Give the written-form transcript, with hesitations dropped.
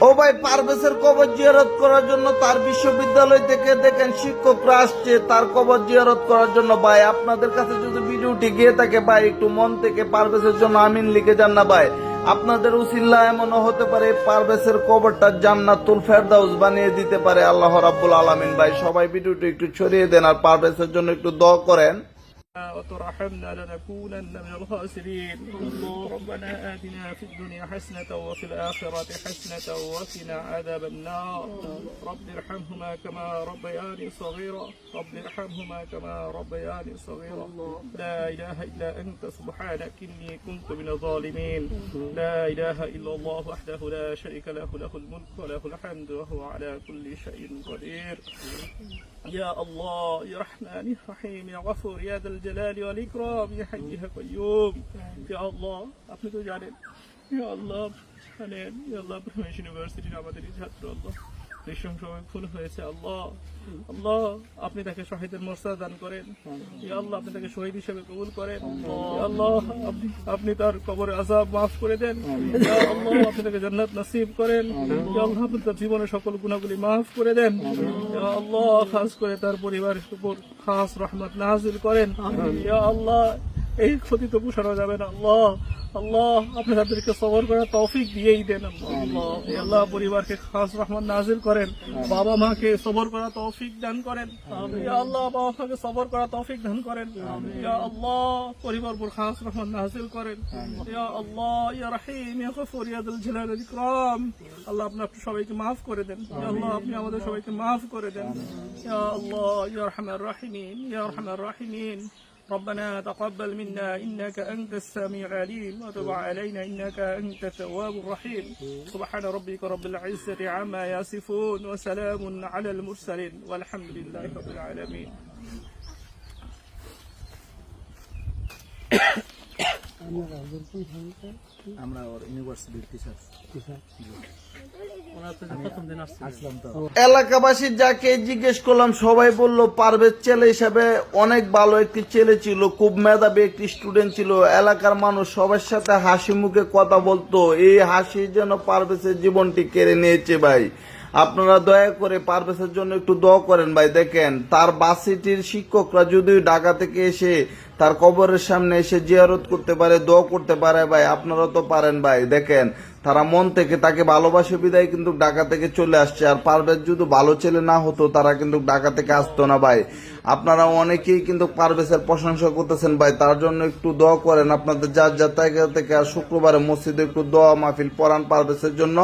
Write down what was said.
ও ভাই, পারভেজের কবর জিয়ারত করার জন্য তার বিশ্ববিদ্যালয় থেকে দেখেন শিক্ষকরা আসছে তার কবর জিয়ারত করার জন্য। ভাই আপনাদের কাছে যদি ভিডিওটি গিয়ে থাকে ভাই, একটু মন থেকে পারভেজের জন্য আমিন লিখে যান না ভাই। আপনাদের উসিল্লা এমনও হতে পারে পারভেজের কবরটা জান্নাতুল ফেরদাউস বানিয়ে দিতে পারে আল্লাহ রাব্বুল আলামিন। ভাই সবাই ভিডিওটি একটু ছড়িয়ে দেন আর পারভেজের জন্য একটু দোয়া করেন। وترحمنا لنكونن من الخاسرين. ربنا آتنا في الدنيا حسنة وفي الآخرة حسنة وقنا عذاب النار. رب ارحمهما كما ربياني صغيرا. رب ارحمهما كما ربياني صغيرا. لا إله إلا أنت سبحانك إني كنت من الظالمين. لا إله إلا الله وحده لا شريك له له الملك وله الحمد وهو على كل شيء قدير. يا الله يا رحمن يا رحيم يا غفور يا ذا الجلال والإكرام يا حي يا قيوم. يا الله আপনি তো জানেন, يا الله জানেন, يا الله ব্রহ্মেশ ইউনিভার্সিটির আমাদের ছাত্র আল্লাহ নৃশংসভাবে খুন হয়েছে। আল্লাহ আল্লাহ আপনি তাকে শহীদের মর্যাদা দান করেন। ইয়া আল্লাহ আপনি তাকে শহীদ হিসেবে কবুল করেন। ইয়া আল্লাহ আপনি তার কবরের আযাব মাফ করে দেন। ইয়া আল্লাহ আপনি তাকে জান্নাত নসিব করেন। ইয়া আল্লাহ আপনি তার জীবনের সকল গুনাহগুলি মাফ করে দেন। ইয়া আল্লাহ খাস করে তার পরিবারের উপর খাস রহমত নাযিল করেন। ইয়া আল্লাহ এই ক্ষতি তো পুষানো যাবে না। আল্লাহ আল্লাহ আপনি তাদেরকে সবর করার তৌফিক দিয়েই দেন। আল্লাহ আল্লাহ পরিবারকে খাস রহমত নাযিল করেন। বাবা মাকে সবর করার তৌফিক দান করেন। ইয়া আল্লাহ বাবা মাকে সবর করার তৌফিক দান করেন। ইয়া আল্লাহ পরিবার উপর খাস রহমত নাযিল করেন। ইয়া আল্লাহ ইয়া রহিম ইয়া গফুর ইয়া যুল জালাল ওয়াল ইকরাম। আল্লাহ আপনি সবাইকে মাফ করে দেন। ইয়া আল্লাহ আপনি আমাদের সবাইকে মাফ করে দেন। ইয়া আল্লাহ ইয়া আরহামার রাহিমিন ইয়া আরহামার রাহিমিন। ربنا تقبل منا إنك أنت السميع العليم وتب علينا إنك أنت التواب الرحيم. سبحان ربك رب العزة عما يصفون وسلام على المرسلين والحمد لله رب العالمين. আমরা ইউনিভার্সিটির টিচার এলাকাবাসী যাকে জিজ্ঞেস করলাম সবাই বলল পারভেজ ছেলে হিসাবে অনেক ভালো একটি ছেলে ছিল, খুব মেধাবী একটি স্টুডেন্ট ছিল। এলাকার মানুষ সবার সাথে হাসি মুখে কথা বলতো। এই হাসি যেন পারভেজের জীবনটি কেড়ে নিয়েছে। ভাই আপনারা দয়া করে পারভেজের জন্য একটু দোয়া করেন। ভাই দেখেন তার ভার্সিটির শিক্ষকরা যদি ঢাকা থেকে এসে তার কবরের সামনে এসে জিয়ারত করতে পারে, দোয়া করতে পারে, ভাই আপনারা তো পারেন। ভাই দেখেন তারা মন থেকে তাকে ভালোবাসে বিদায় কিন্তু ঢাকা থেকে চলে আসছে। আর পারভেজ যদি ভালো ছেলে না হতো তারা কিন্তু ঢাকা থেকে আসতো না। ভাই আপনারা অনেকেই কিন্তু পারভেজের প্রশংসা করতেছেন। ভাই তার জন্য একটু দোয়া করেন আপনাদের যার যার জায়গা থেকে। আর শুক্রবারে মসজিদে একটু দোয়া মাহফিল পড়ান পারভেজের জন্য।